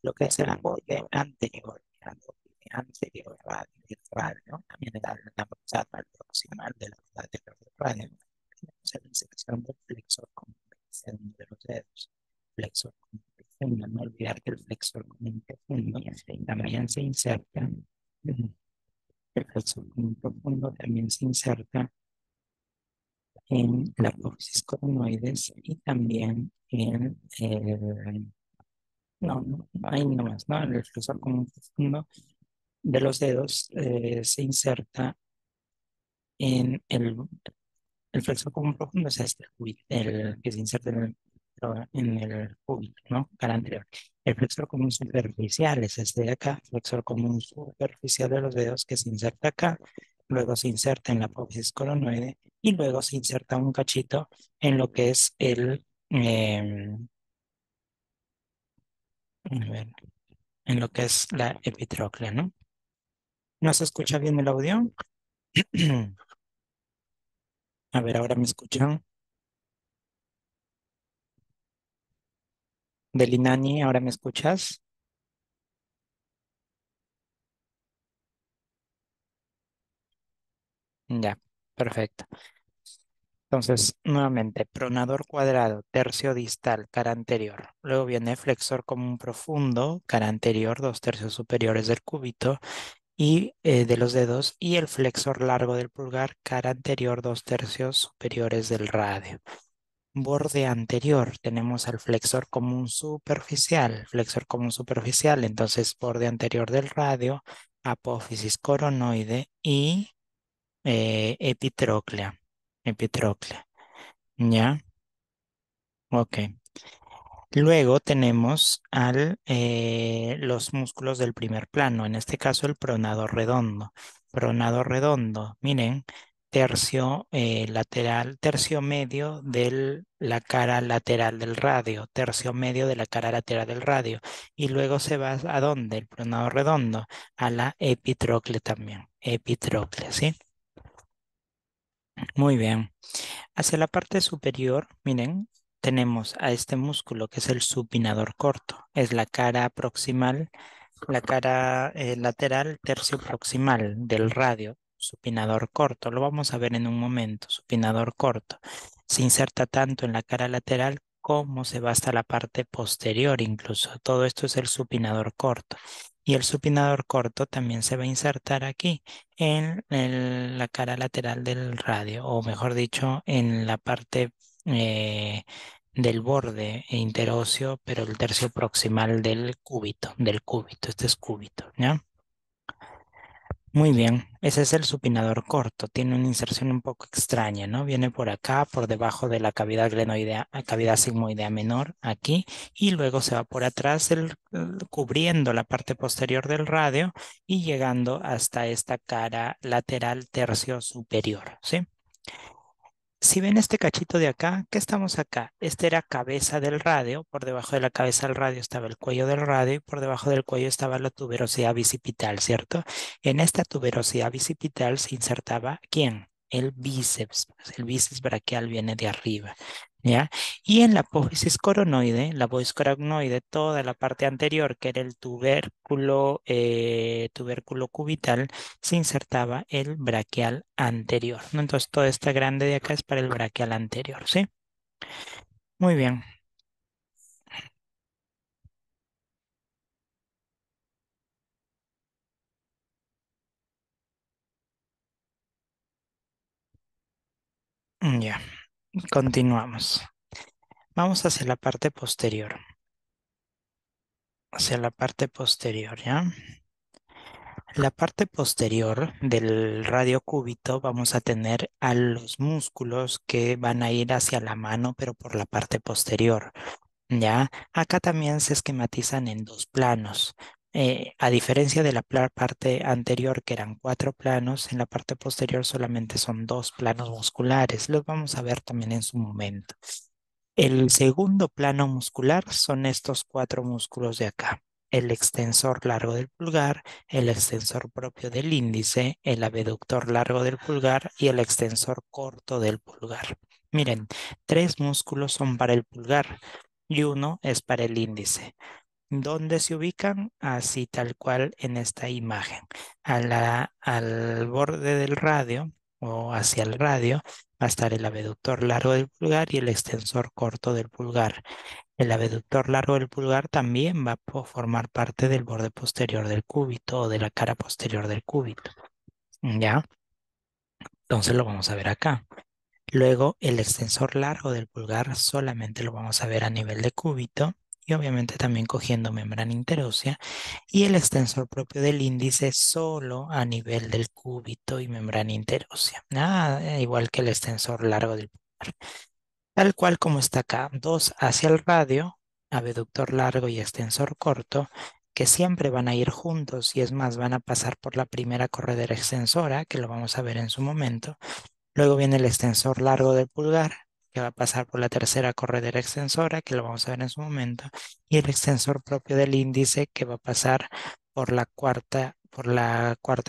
Lo que es el borde anterior, del radio, también era la velocidad proximal de la velocidad del radio. Tenemos la inserción del flexor común de los dedos. Flexor común profundo, no olvidar que el flexor común profundo también se inserta. El flexor común profundo también se inserta en la apófisis coronoides y también en el, no, ahí nomás, ¿no? El flexor común profundo de los dedos se inserta en el flexor común profundo, es este, el que se inserta en el cúbito, ¿no? Cara anterior. El flexor común superficial es este de acá, flexor común superficial de los dedos que se inserta acá, luego se inserta en la apófisis coronoide y luego se inserta un cachito en lo que es a ver, en lo que es la epitróclea, ¿no? ¿No se escucha bien el audio? A ver, ahora me escuchan. Delinani, ¿ahora me escuchas? Ya, perfecto. Entonces, nuevamente, pronador cuadrado, tercio distal, cara anterior. Luego viene flexor común profundo, cara anterior, 2/3 superiores del cúbito y de los dedos, y el flexor largo del pulgar, cara anterior, 2/3 superiores del radio. Borde anterior, tenemos al flexor común superficial, entonces borde anterior del radio, apófisis coronoide y epitróclea. Epitróclea. ¿Ya? Ok. Luego tenemos los músculos del primer plano, en este caso el pronador redondo. Pronador redondo, miren, tercio lateral, tercio medio de la cara lateral del radio, tercio medio de la cara lateral del radio. Y luego se va ¿a dónde? El pronador redondo, a la epitróclea también. Epitróclea, ¿sí? Muy bien. Hacia la parte superior, miren, tenemos a este músculo que es el supinador corto. Es la cara proximal, la cara lateral tercio proximal del radio. Supinador corto. Lo vamos a ver en un momento. Supinador corto. Se inserta tanto en la cara lateral como se va hasta la parte posterior incluso. Todo esto es el supinador corto. Y el supinador corto también se va a insertar aquí en la cara lateral del radio, o mejor dicho, en la parte del borde interóseo, pero el tercio proximal del cúbito, este es cúbito, ¿ya? Muy bien, ese es el supinador corto, tiene una inserción un poco extraña, ¿no? Viene por acá, por debajo de la cavidad glenoidea, cavidad sigmoidea menor, aquí, y luego se va por atrás, cubriendo la parte posterior del radio y llegando hasta esta cara lateral tercio superior, ¿sí? Si ven este cachito de acá, ¿qué estamos acá? Este era cabeza del radio, por debajo de la cabeza del radio estaba el cuello del radio y por debajo del cuello estaba la tuberosidad bicipital, ¿cierto? En esta tuberosidad bicipital se insertaba, ¿quién? El bíceps braquial viene de arriba, ¿ya? Y en la apófisis coronoide, la apófisis coronoide, toda la parte anterior, que era el tubérculo cubital, se insertaba el braquial anterior, ¿no? Entonces, toda esta grande de acá es para el braquial anterior, ¿sí? Muy bien, ya, continuamos. Vamos hacia la parte posterior, ¿ya? La parte posterior del radiocúbito vamos a tener a los músculos que van a ir hacia la mano, pero por la parte posterior. Ya, acá también se esquematizan en dos planos. A diferencia de la parte anterior, que eran 4 planos, en la parte posterior solamente son 2 planos musculares. Los vamos a ver también en su momento. El segundo plano muscular son estos 4 músculos de acá. El extensor largo del pulgar, el extensor propio del índice, el abductor largo del pulgar y el extensor corto del pulgar. Miren, 3 músculos son para el pulgar y uno es para el índice. ¿Dónde se ubican? Así tal cual en esta imagen. Al borde del radio o hacia el radio va a estar el abductor largo del pulgar y el extensor corto del pulgar. El abductor largo del pulgar también va a formar parte del borde posterior del cúbito o de la cara posterior del cúbito. ¿Ya? Entonces lo vamos a ver acá. Luego, el extensor largo del pulgar solamente lo vamos a ver a nivel de cúbito y obviamente también cogiendo membrana interósea. Y el extensor propio del índice solo a nivel del cúbito y membrana interósea. Nada, igual que el extensor largo del pulgar. Tal cual como está acá, dos hacia el radio, abductor largo y extensor corto, que siempre van a ir juntos y es más, van a pasar por la primera corredera extensora, que lo vamos a ver en su momento. Luego viene el extensor largo del pulgar, que va a pasar por la tercera corredera extensora, que lo vamos a ver en su momento, y el extensor propio del índice, que va a pasar por la cuarta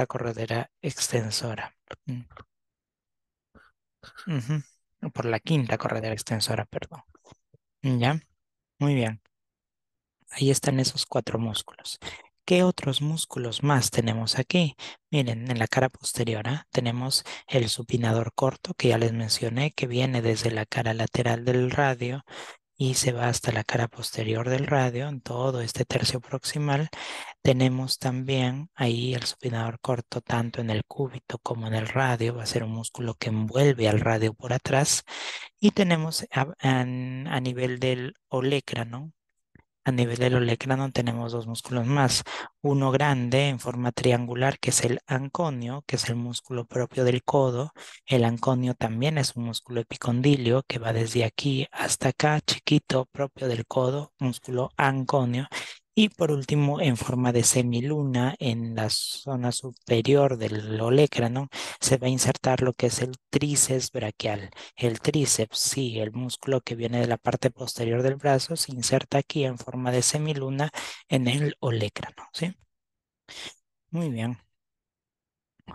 corredera extensora. Mm, ujú. Por la quinta corredera extensora, perdón. ¿Ya? Muy bien. Ahí están esos 4 músculos. ¿Qué otros músculos más tenemos aquí? Miren, en la cara posterior, tenemos el supinador corto, que ya les mencioné, que viene desde la cara lateral del radio y se va hasta la cara posterior del radio, en todo este tercio proximal. Tenemos también ahí el supinador corto, tanto en el cúbito como en el radio, va a ser un músculo que envuelve al radio por atrás. Y tenemos a nivel del olecrano. A nivel del olecrano tenemos 2 músculos más. Uno grande en forma triangular, que es el anconio, que es el músculo propio del codo. El anconio también es un músculo epicondilio que va desde aquí hasta acá, chiquito, propio del codo, músculo anconio. Y por último, en forma de semiluna, en la zona superior del olecrano, se va a insertar lo que es el tríceps braquial. El tríceps, sí, el músculo que viene de la parte posterior del brazo, se inserta aquí en forma de semiluna en el olecrano, ¿sí? Muy bien.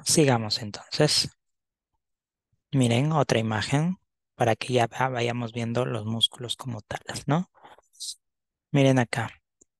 Sigamos entonces. Miren otra imagen para que ya vayamos viendo los músculos como tales, ¿no? Miren acá.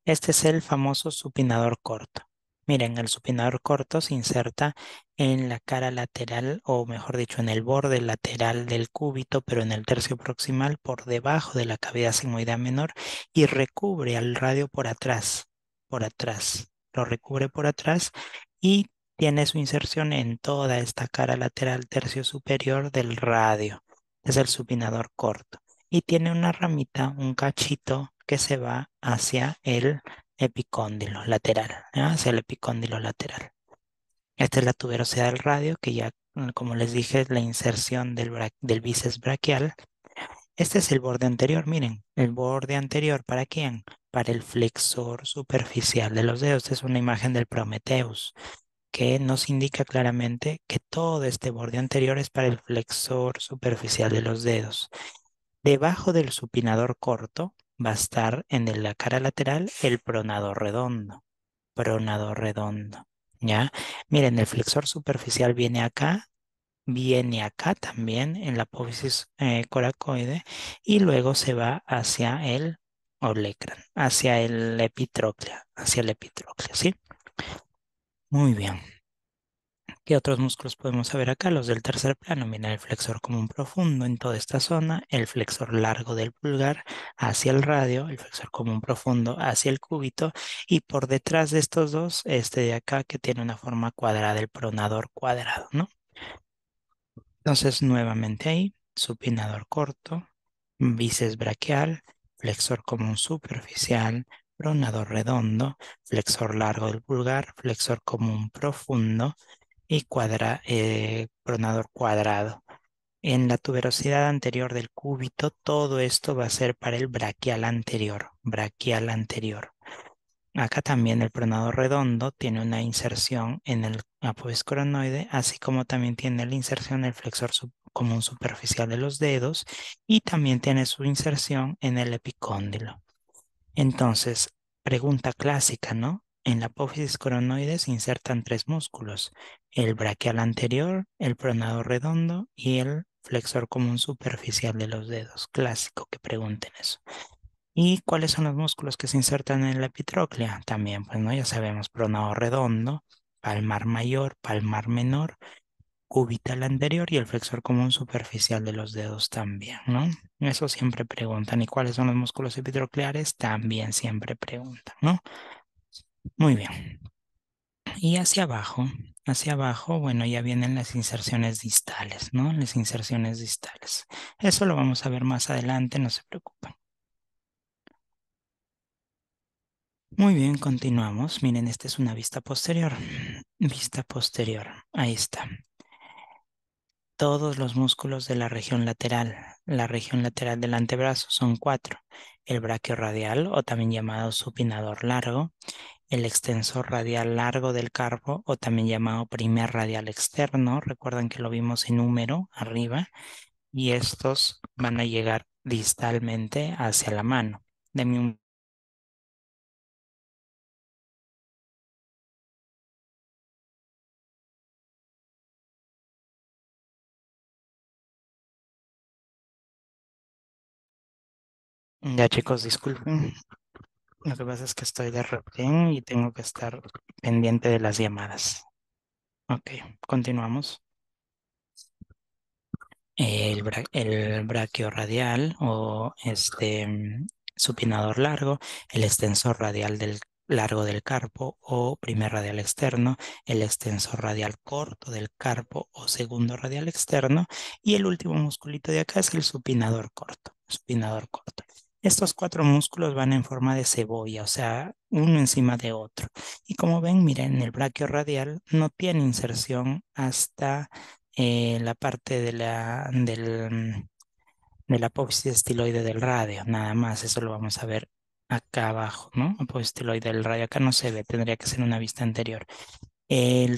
Este es el famoso supinador corto. Miren, el supinador corto se inserta en la cara lateral, o mejor dicho, en el borde lateral del cúbito, pero en el tercio proximal, por debajo de la cavidad sigmoidea menor, y recubre al radio por atrás, por atrás. Lo recubre por atrás y tiene su inserción en toda esta cara lateral tercio superior del radio. Es el supinador corto y tiene una ramita, un cachito que se va hacia el epicóndilo lateral, ¿ya? Hacia el epicóndilo lateral. Esta es la tuberosidad del radio, que ya, como les dije, es la inserción del bíceps braquial. Este es el borde anterior, miren, el borde anterior, ¿para quién? Para el flexor superficial de los dedos. Esta es una imagen del Prometheus que nos indica claramente que todo este borde anterior es para el flexor superficial de los dedos. Debajo del supinador corto va a estar en la cara lateral el pronador redondo. Pronador redondo. ¿Ya? Miren, el flexor superficial viene acá también en la apófisis coracoide y luego se va hacia el olecran, hacia el epitrócleo, ¿sí? Muy bien. ¿Qué otros músculos podemos ver acá? Los del tercer plano. Mira el flexor común profundo en toda esta zona, el flexor largo del pulgar hacia el radio, el flexor común profundo hacia el cúbito y por detrás de estos dos, este de acá que tiene una forma cuadrada, el pronador cuadrado, ¿no? Entonces, nuevamente ahí, supinador corto, bíceps braquial, flexor común superficial, pronador redondo, flexor largo del pulgar, flexor común profundo y pronador cuadrado. En la tuberosidad anterior del cúbito, todo esto va a ser para el braquial anterior, braquial anterior. Acá también el pronado redondo tiene una inserción en el apoyo coronoide, así como también tiene la inserción en el flexor común superficial de los dedos y también tiene su inserción en el epicóndilo. Entonces, pregunta clásica, ¿no? En la apófisis coronoide se insertan tres músculos, el braquial anterior, el pronado redondo y el flexor común superficial de los dedos. Clásico que pregunten eso. ¿Y cuáles son los músculos que se insertan en la epitróclea? También, pues, ¿no? Ya sabemos, pronado redondo, palmar mayor, palmar menor, cubital anterior y el flexor común superficial de los dedos también, ¿no? Eso siempre preguntan. ¿Y cuáles son los músculos epitrocleares? También siempre preguntan, ¿no? Muy bien. Y hacia abajo, bueno, ya vienen las inserciones distales, ¿no? Las inserciones distales. Eso lo vamos a ver más adelante, no se preocupen. Muy bien, continuamos. Miren, esta es una vista posterior. Vista posterior. Ahí está. Todos los músculos de la región lateral. La región lateral del antebrazo son cuatro. El braquiorradial, o también llamado supinador largo. El extensor radial largo del carpo, o también llamado primer radial externo. Recuerdan que lo vimos en número arriba. Y estos van a llegar distalmente hacia la mano. Deme un... Ya chicos, disculpen. Lo que pasa es que estoy de retén y tengo que estar pendiente de las llamadas. Ok, continuamos. El braquio radial o supinador largo, el extensor radial del largo del carpo o primer radial externo, el extensor radial corto del carpo o segundo radial externo y el último musculito de acá es el supinador corto, supinador corto. Estos cuatro músculos van en forma de cebolla, o sea, uno encima de otro. Y como ven, miren, el braquio radial no tiene inserción hasta la parte de la apófisis estiloide del radio, nada más, eso lo vamos a ver acá abajo, ¿no? Apófisis estiloide del radio, acá no se ve, tendría que ser una vista anterior. El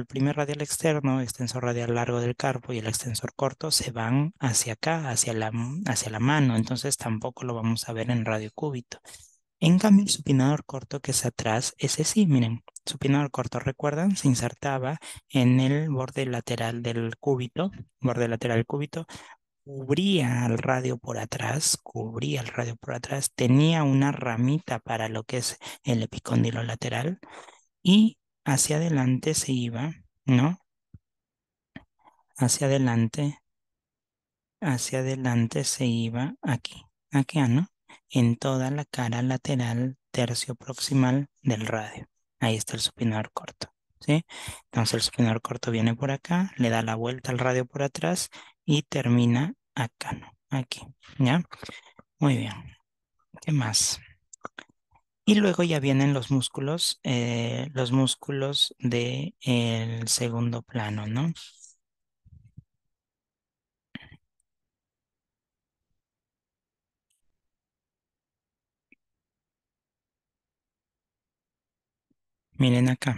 primer radial externo, extensor radial largo del carpo y el extensor corto se van hacia acá, hacia la mano, entonces tampoco lo vamos a ver en radio cúbito. En cambio, el supinador corto que es atrás, ese sí, miren, supinador corto, ¿recuerdan? Se insertaba en el borde lateral del cúbito, cubría al radio por atrás, cubría el radio por atrás, tenía una ramita para lo que es el epicóndilo lateral y hacia adelante se iba, ¿no? Hacia adelante se iba aquí, ¿no? En toda la cara lateral tercio proximal del radio. Ahí está el supinador corto, ¿sí? Entonces el supinador corto viene por acá, le da la vuelta al radio por atrás y termina acá, ¿no? Aquí, ¿ya? Muy bien. ¿Qué más? Y luego ya vienen los músculos del segundo plano, ¿no? Miren acá.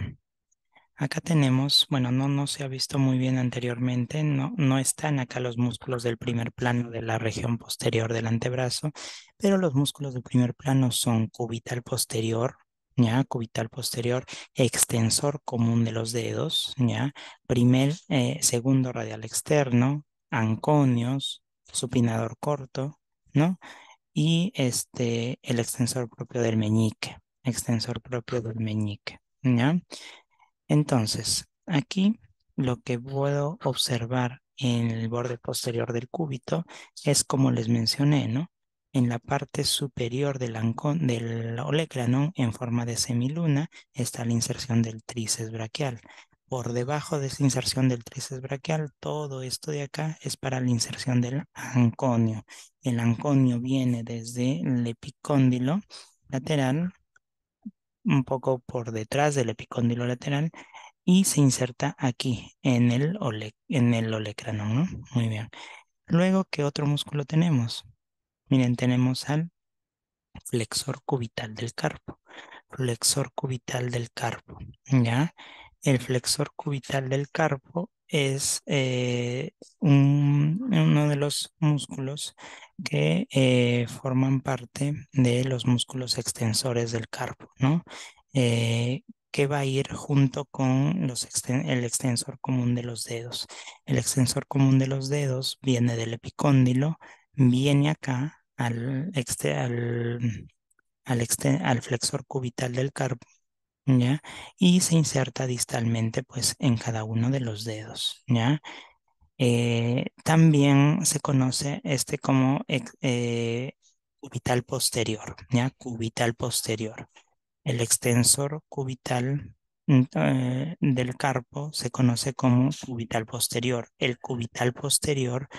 Acá tenemos, bueno, no se ha visto muy bien anteriormente, no están acá los músculos del primer plano de la región posterior del antebrazo, pero los músculos del primer plano son cubital posterior, ¿ya? Cubital posterior, extensor común de los dedos, ¿ya? Segundo radial externo, anconios, supinador corto, ¿no? Y el extensor propio del meñique, ¿ya? Entonces, aquí lo que puedo observar en el borde posterior del cúbito es como les mencioné, ¿no? En la parte superior del olecranon, en forma de semiluna, está la inserción del tríceps braquial. Por debajo de esa inserción del tríceps braquial, todo esto de acá es para la inserción del anconio. El anconio viene desde el epicóndilo lateral, un poco por detrás del epicóndilo lateral y se inserta aquí en el olecrano, ¿no? Muy bien. Luego, ¿qué otro músculo tenemos? Miren, tenemos al flexor cubital del carpo. flexor cubital del carpo, ¿ya? El flexor cubital del carpo es uno de los músculos que forman parte de los músculos extensores del carpo, ¿no? Eh, que va a ir junto con el extensor común de los dedos. El extensor común de los dedos viene del epicóndilo, viene acá al flexor cubital del carpo, ¿ya? Y se inserta distalmente, pues, en cada uno de los dedos, ¿ya? También se conoce este como cubital posterior, ¿ya? Cubital posterior. El extensor cubital del carpo se conoce como cubital posterior. El cubital posterior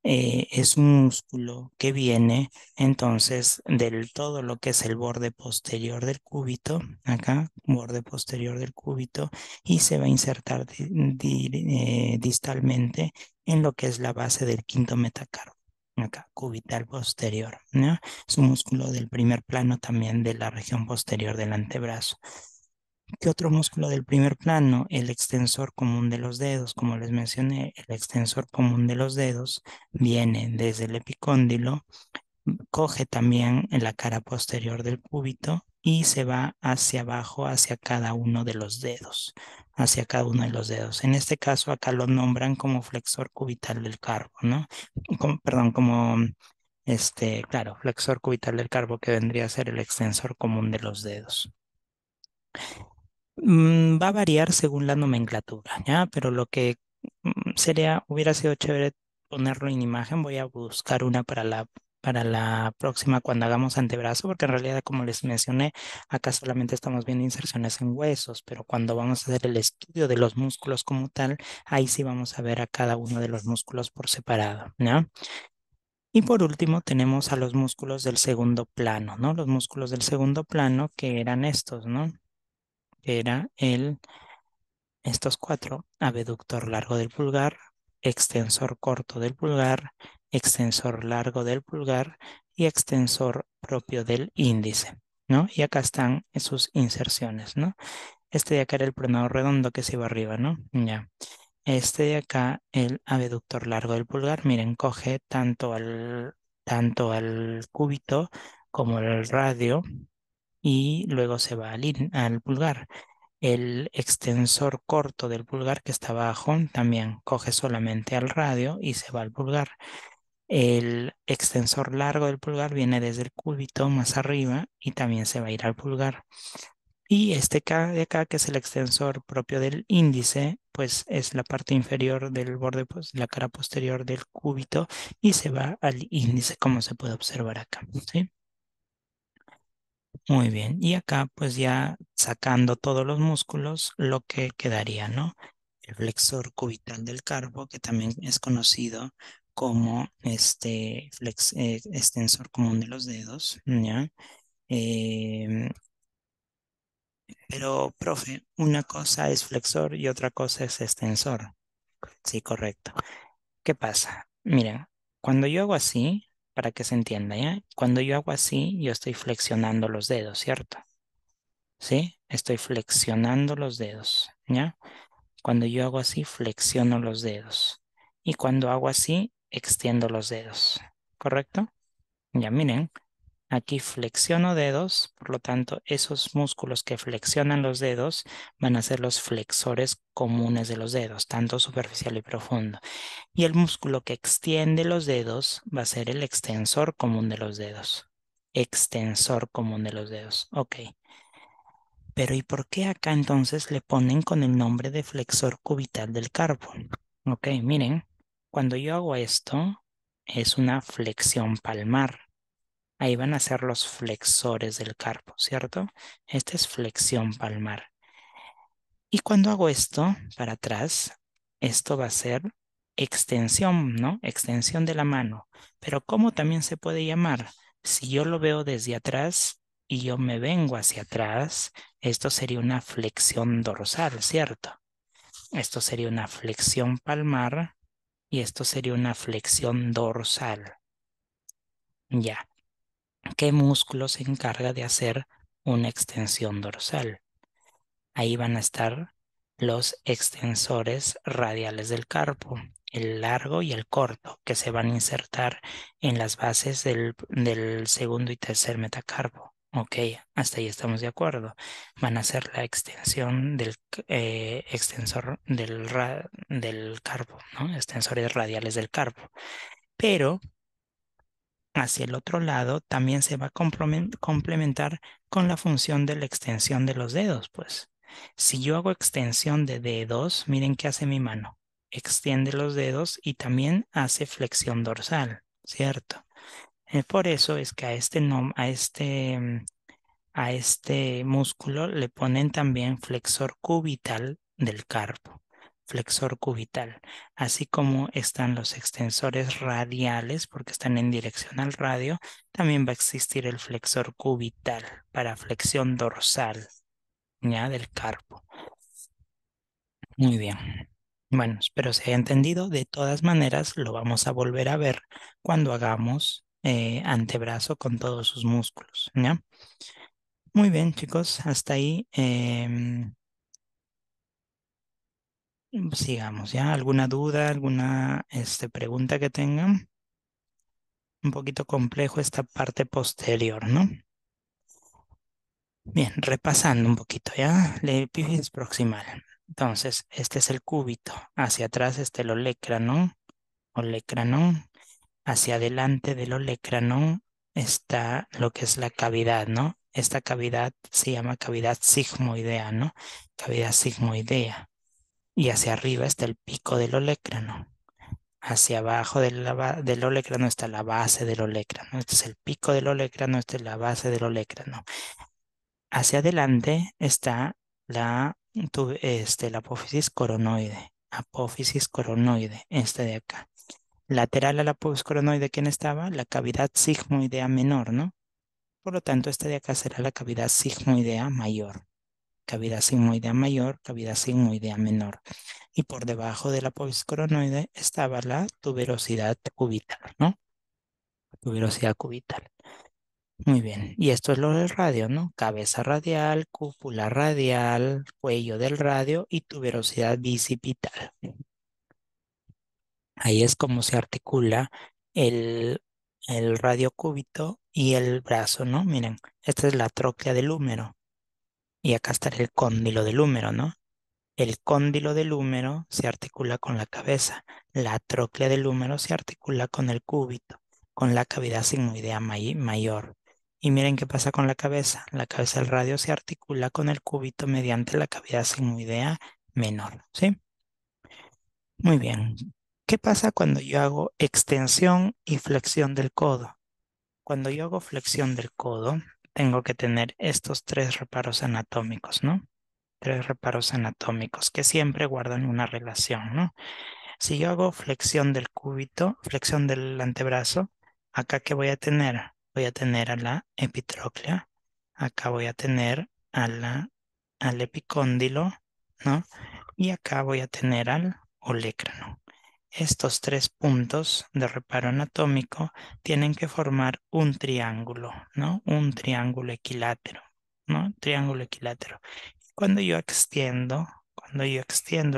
es un músculo que viene entonces del todo lo que es el borde posterior del cúbito, acá, borde posterior del cúbito, y se va a insertar distalmente en lo que es la base del quinto metacarpo. Acá, cubital posterior, ¿no? Es un músculo del primer plano también de la región posterior del antebrazo. ¿Qué otro músculo del primer plano? El extensor común de los dedos. Como les mencioné, el extensor común de los dedos viene desde el epicóndilo, coge también en la cara posterior del cúbito y se va hacia abajo, hacia cada uno de los dedos, hacia cada uno de los dedos. En este caso, acá lo nombran como flexor cubital del carpo, ¿no? Perdón, como claro, flexor cubital del carpo que vendría a ser el extensor común de los dedos. Va a variar según la nomenclatura, ¿ya? Pero lo que hubiera sido chévere ponerlo en imagen. Voy a buscar una para la próxima cuando hagamos antebrazo, porque en realidad, como les mencioné, acá solamente estamos viendo inserciones en huesos, pero cuando vamos a hacer el estudio de los músculos como tal, ahí sí vamos a ver a cada uno de los músculos por separado, ¿no? Y por último tenemos a los músculos del segundo plano, ¿no? Los músculos del segundo plano que eran estos, ¿no? Que era estos cuatro: abductor largo del pulgar, extensor corto del pulgar, extensor largo del pulgar y extensor propio del índice, ¿no? Y acá están sus inserciones, ¿no? Este de acá era el pronador redondo que se iba arriba, ¿no? Ya. Este de acá, el abductor largo del pulgar, miren, coge tanto al cúbito como al radio y luego se va al pulgar. El extensor corto del pulgar que está abajo también coge solamente al radio y se va al pulgar. El extensor largo del pulgar viene desde el cúbito más arriba y también se va a ir al pulgar. Y este de acá, que es el extensor propio del índice, pues es la parte inferior del borde, pues la cara posterior del cúbito y se va al índice, como se puede observar acá, ¿sí? Muy bien, y acá pues ya sacando todos los músculos, lo que quedaría, ¿no? El flexor cubital del carpo, que también es conocido como extensor común de los dedos, ¿ya? Em, pero, profe, una cosa es flexor y otra cosa es extensor. Sí, correcto. ¿Qué pasa? Miren, cuando yo hago así, para que se entienda, ¿ya? Cuando yo hago así, yo estoy flexionando los dedos, ¿cierto? ¿Sí? Estoy flexionando los dedos, ¿ya? Cuando yo hago así, flexiono los dedos. Y cuando hago así, extiendo los dedos. ¿Correcto? Ya miren, aquí flexiono dedos, por lo tanto, esos músculos que flexionan los dedos van a ser los flexores comunes de los dedos, tanto superficial y profundo. Y el músculo que extiende los dedos va a ser el extensor común de los dedos. Extensor común de los dedos. Ok. Pero ¿y por qué acá entonces le ponen con el nombre de flexor cubital del carpo? Ok, miren, cuando yo hago esto, es una flexión palmar. Ahí van a ser los flexores del carpo, ¿cierto? Esta es flexión palmar. Y cuando hago esto para atrás, esto va a ser extensión, ¿no? Extensión de la mano. Pero ¿cómo también se puede llamar? Si yo lo veo desde atrás y yo me vengo hacia atrás, esto sería una flexión dorsal, ¿cierto? Esto sería una flexión palmar y esto sería una flexión dorsal. Ya. ¿Qué músculo se encarga de hacer una extensión dorsal. Ahí van a estar los extensores radiales del carpo, el largo y el corto, que se van a insertar en las bases del segundo y tercer metacarpo. Ok, hasta ahí estamos de acuerdo. Van a ser la extensión del extensor del carpo, ¿no? Extensores radiales del carpo. Pero hacia el otro lado también se va a complementar con la función de la extensión de los dedos, pues. Si yo hago extensión de dedos, miren qué hace mi mano. Extiende los dedos y también hace flexión dorsal, ¿cierto? Por eso es que a este músculo le ponen también flexor cubital del carpo, flexor cubital, así como están los extensores radiales porque están en dirección al radio, también va a existir el flexor cubital para flexión dorsal, ya del carpo. Muy bien. Bueno, espero se haya entendido. De todas maneras, lo vamos a volver a ver cuando hagamos antebrazo con todos sus músculos, ¿ya? Muy bien, chicos, hasta ahí. Sigamos, ¿ya? ¿Alguna duda, alguna pregunta que tengan? Un poquito complejo esta parte posterior, ¿no? Bien, repasando un poquito, ¿ya? La epífisis proximal. Entonces, este es el cúbito. Hacia atrás está el olecranon. Hacia adelante del olecranon está lo que es la cavidad, ¿no? Esta cavidad se llama cavidad sigmoidea, ¿no? Cavidad sigmoidea. Y hacia arriba está el pico del olecrano. Hacia abajo del olecrano está la base del olecrano. Este es el pico del olecrano, esta es la base del olecrano. Hacia adelante está la apófisis coronoide. Apófisis coronoide, esta de acá. Lateral a la apófisis coronoide, ¿quién estaba? La cavidad sigmoidea menor, ¿no? Por lo tanto, esta de acá será la cavidad sigmoidea mayor. Cavidad sigmoidea mayor, cavidad sigmoidea menor. Y por debajo de la apófisis coronoide estaba la tuberosidad cubital, ¿no? Tuberosidad cubital. Muy bien. Y esto es lo del radio, ¿no? Cabeza radial, cúpula radial, cuello del radio y tuberosidad bicipital. Ahí es como se articula el, el radiocúbito y el brazo, ¿no? Miren, esta es la tróclea del húmero y acá está el cóndilo del húmero, ¿no? El cóndilo del húmero se articula con la cabeza. La tróclea del húmero se articula con el cúbito, con la cavidad sigmoidea mayor. Y miren qué pasa con la cabeza. La cabeza del radio se articula con el cúbito mediante la cavidad sigmoidea menor, ¿sí? Muy bien. ¿Qué pasa cuando yo hago extensión y flexión del codo? Cuando yo hago flexión del codo, tengo que tener estos tres reparos anatómicos, ¿no? Tres reparos anatómicos que siempre guardan una relación, ¿no? Si yo hago flexión del cúbito, flexión del antebrazo, acá ¿qué voy a tener? Voy a tener a la epitróclea, acá voy a tener al epicóndilo, ¿no? Y acá voy a tener al olecrano. Estos tres puntos de reparo anatómico tienen que formar un triángulo, ¿no? Un triángulo equilátero, ¿no? Triángulo equilátero. Cuando yo extiendo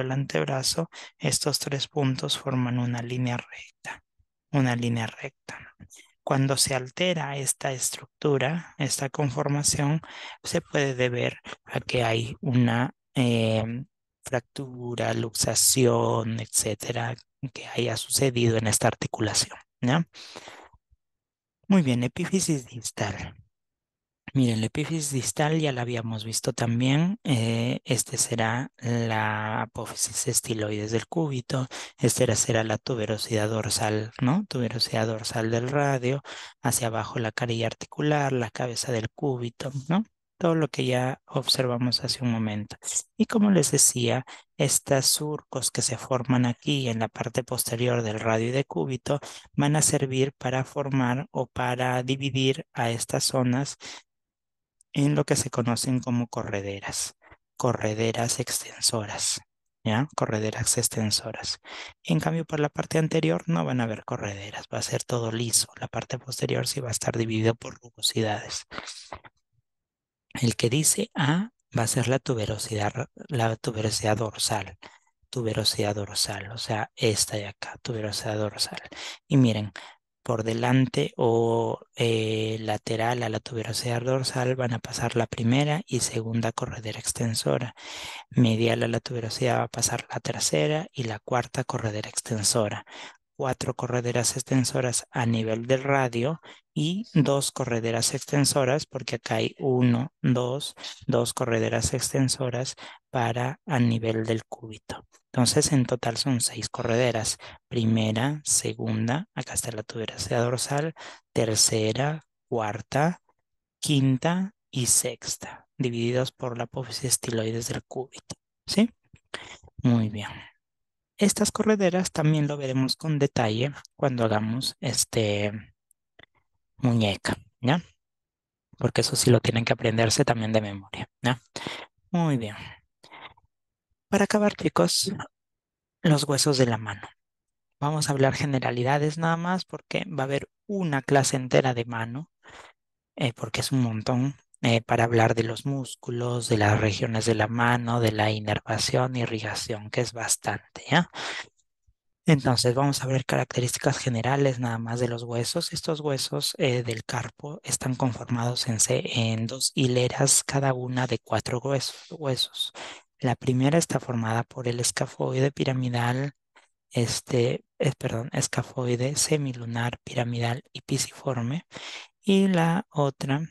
el antebrazo, estos tres puntos forman una línea recta, una línea recta. Cuando se altera esta estructura, esta conformación, se puede deber a que hay una fractura, luxación, etcétera, que haya sucedido en esta articulación, ¿ya? Muy bien, epífisis distal. Miren, la epífisis distal ya la habíamos visto también. Este será la apófisis estiloides del cúbito. Será la tuberosidad dorsal, ¿no? Tuberosidad dorsal del radio. Hacia abajo la carilla articular, la cabeza del cúbito, ¿no? Todo lo que ya observamos hace un momento. Y como les decía, estos surcos que se forman aquí en la parte posterior del radio y de cúbito van a servir para formar o para dividir a estas zonas en lo que se conocen como correderas extensoras, ¿ya? Correderas extensoras. En cambio, por la parte anterior no van a haber correderas, va a ser todo liso. La parte posterior sí va a estar dividida por rugosidades. El que dice A va a ser la tuberosidad dorsal. Tuberosidad dorsal, o sea, esta de acá, tuberosidad dorsal. Y miren, por delante o lateral a la tuberosidad dorsal van a pasar la primera y segunda corredera extensora. Medial a la tuberosidad va a pasar la tercera y la cuarta corredera extensora. Cuatro correderas extensoras a nivel del radio y dos correderas extensoras, porque acá hay dos correderas extensoras para a nivel del cúbito. Entonces, en total son seis correderas. Primera, segunda, acá está la tuberosidad dorsal, tercera, cuarta, quinta y sexta, divididos por la apófisis estiloides del cúbito. ¿Sí? Muy bien. Estas correderas también lo veremos con detalle cuando hagamos muñeca, ¿ya? Porque eso sí lo tienen que aprenderse también de memoria, ¿ya? Muy bien. Para acabar, chicos, los huesos de la mano. Vamos a hablar generalidades nada más porque va a haber una clase entera de mano, porque es un montón, para hablar de los músculos, de las regiones de la mano, de la inervación, irrigación, que es bastante, ¿ya? Entonces vamos a ver características generales nada más de los huesos. Estos huesos del carpo están conformados en dos hileras, cada una de cuatro huesos. La primera está formada por el escafoide piramidal, escafoide semilunar, piramidal y pisiforme. Y la otra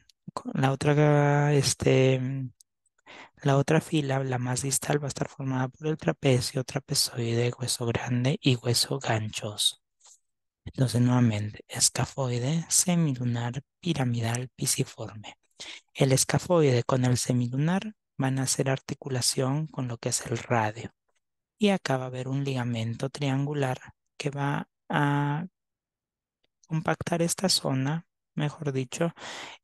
fila, la más distal, va a estar formada por el trapecio, trapezoide, hueso grande y hueso ganchoso. Entonces, nuevamente, escafoide, semilunar, piramidal, pisiforme. El escafoide con el semilunar van a hacer articulación con lo que es el radio. Y acá va a haber un ligamento triangular que va a compactar esta zona, mejor dicho,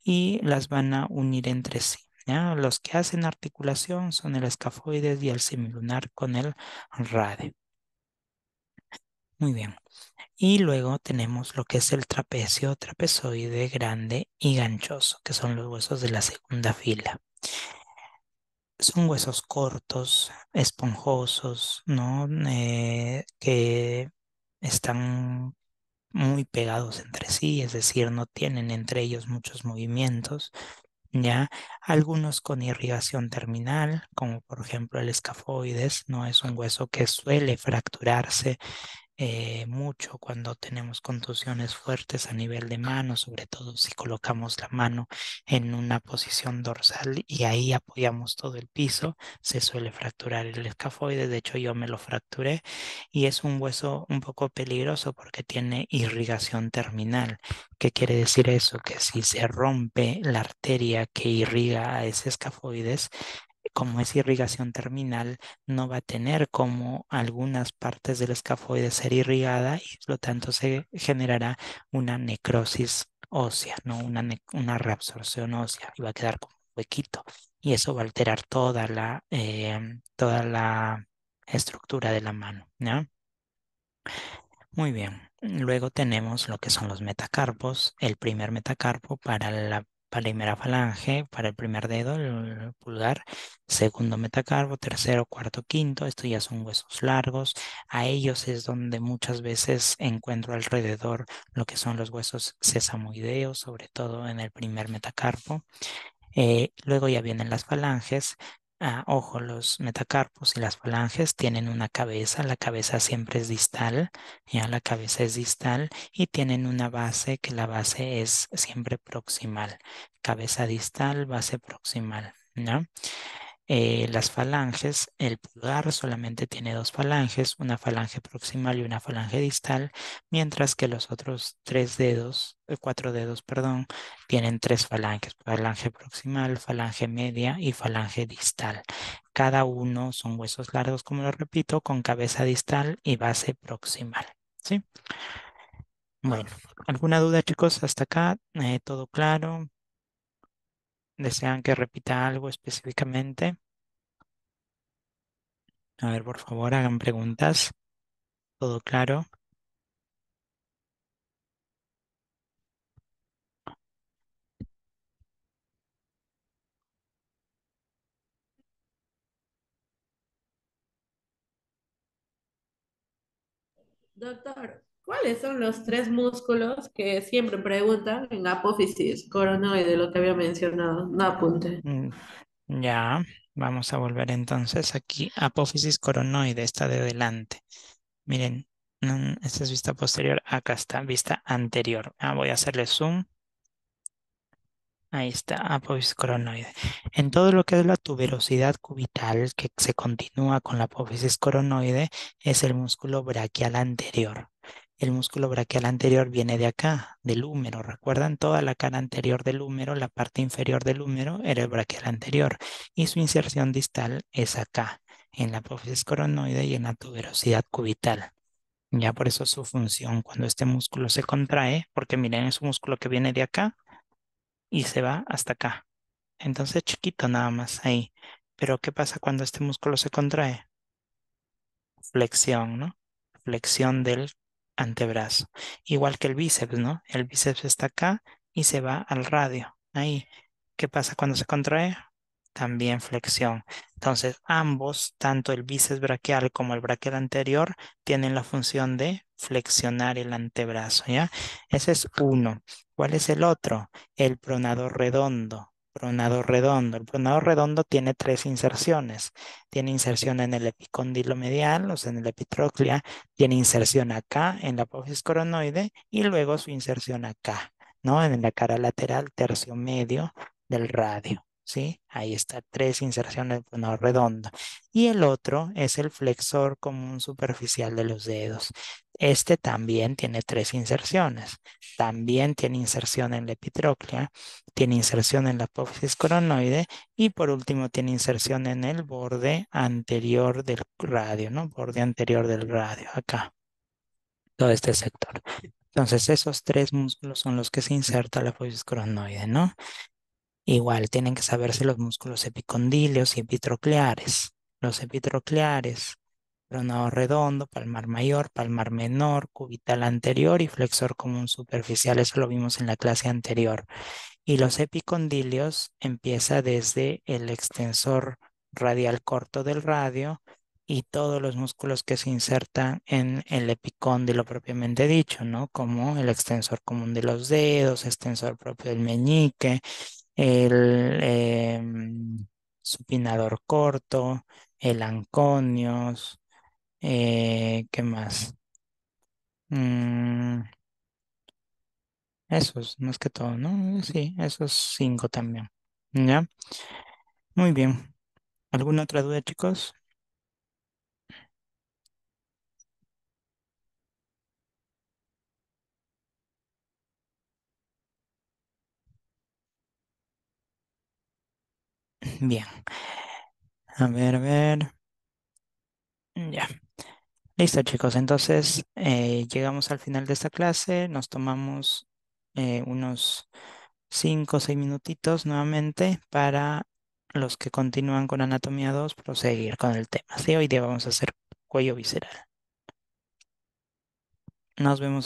y las van a unir entre sí. ¿Ya? Los que hacen articulación son el escafoide y el semilunar con el radio. Muy bien. Y luego tenemos lo que es el trapecio, trapezoide grande y ganchoso, que son los huesos de la segunda fila. Son huesos cortos, esponjosos, ¿no? Que están muy pegados entre sí, es decir, no tienen entre ellos muchos movimientos. ¿Ya? Algunos con irrigación terminal, como por ejemplo el escafoides, no es un hueso que suele fracturarse mucho cuando tenemos contusiones fuertes a nivel de mano, sobre todo si colocamos la mano en una posición dorsal y ahí apoyamos todo el piso, se suele fracturar el escafoide. De hecho, yo me lo fracturé y es un hueso un poco peligroso porque tiene irrigación terminal. ¿Qué quiere decir eso? Que si se rompe la arteria que irriga a ese escafoides, como es irrigación terminal, no va a tener como algunas partes del escafoide ser irrigada y por lo tanto se generará una necrosis ósea, ¿no? Una reabsorción ósea y va a quedar como un huequito. Y eso va a alterar toda la estructura de la mano, ¿no? Muy bien. Luego tenemos lo que son los metacarpos. El primer metacarpo para la primera falange, para el primer dedo, el pulgar. Segundo metacarpo, tercero, cuarto, quinto. Estos ya son huesos largos. A ellos es donde muchas veces encuentro alrededor lo que son los huesos sesamoideos, sobre todo en el primer metacarpo. Luego ya vienen las falanges. Ojo, los metacarpos y las falanges tienen una cabeza. La cabeza siempre es distal, ya la cabeza es distal y tienen una base que la base es siempre proximal. Cabeza distal, base proximal, ¿no? Las falanges, el pulgar solamente tiene dos falanges, una falange proximal y una falange distal, mientras que los otros cuatro dedos, perdón, tienen tres falanges, falange proximal, falange media y falange distal. Cada uno son huesos largos, como lo repito, con cabeza distal y base proximal. ¿Sí? Bueno, ¿alguna duda, chicos? Hasta acá, ¿todo claro? ¿Desean que repita algo específicamente? A ver, por favor, hagan preguntas. ¿Todo claro? Doctor, ¿cuáles son los tres músculos que siempre preguntan en apófisis coronoide, lo que había mencionado? No apunte. Mm, Ya, vamos a volver entonces aquí. Apófisis coronoide, está de delante. Miren, esta es vista posterior, acá está, vista anterior. Voy a hacerle zoom. Ahí está, apófisis coronoide. En todo lo que es la tuberosidad cubital que se continúa con la apófisis coronoide es el músculo braquial anterior. El músculo braquial anterior viene de acá, del húmero. ¿Recuerdan? Toda la cara anterior del húmero, la parte inferior del húmero era el braquial anterior y su inserción distal es acá, en la apófisis coronoide y en la tuberosidad cubital. Ya por eso su función cuando este músculo se contrae, porque miren, es un músculo que viene de acá y se va hasta acá. Entonces chiquito nada más ahí. Pero ¿qué pasa cuando este músculo se contrae? Flexión, ¿no? Flexión del antebrazo. Igual que el bíceps, ¿no? El bíceps está acá y se va al radio. Ahí. ¿Qué pasa cuando se contrae? También flexión. Entonces, ambos, tanto el bíceps braquial como el braquial anterior, tienen la función de flexionar el antebrazo, ¿ya? Ese es uno. ¿Cuál es el otro? El pronador redondo. Pronador redondo. El pronador redondo tiene tres inserciones. Tiene inserción en el epicóndilo medial, o sea, en el epitróclea, tiene inserción acá en la apófisis coronoide y luego su inserción acá, ¿no? En la cara lateral, tercio medio del radio, ¿sí? Ahí está, tres inserciones del pronador redondo. Y el otro es el flexor común superficial de los dedos. Este también tiene tres inserciones. También tiene inserción en la epitróclea, tiene inserción en la apófisis coronoide y por último tiene inserción en el borde anterior del radio, ¿no? Borde anterior del radio, acá, todo este sector. Entonces, esos tres músculos son los que se inserta la apófisis coronoide, ¿no? Igual tienen que saberse los músculos epicondíleos y epitrocleares. Los epitrocleares, pronado redondo, palmar mayor, palmar menor, cubital anterior y flexor común superficial. Eso lo vimos en la clase anterior. Y los epicondilios empieza desde el extensor radial corto del radio y todos los músculos que se insertan en el epicóndilo propiamente dicho, ¿no? Como el extensor común de los dedos, extensor propio del meñique, el supinador corto, el anconios, ¿qué más? Mm, esos, más que todo, ¿no? Sí, esos cinco también. ¿Ya? Muy bien. ¿Alguna otra duda, chicos? Bien. A ver, a ver. Ya. Listo, chicos. Entonces, llegamos al final de esta clase. Nos tomamos unos 5 o 6 minutitos nuevamente para los que continúan con Anatomía 2 proseguir con el tema. Sí, hoy día vamos a hacer cuello visceral. Nos vemos en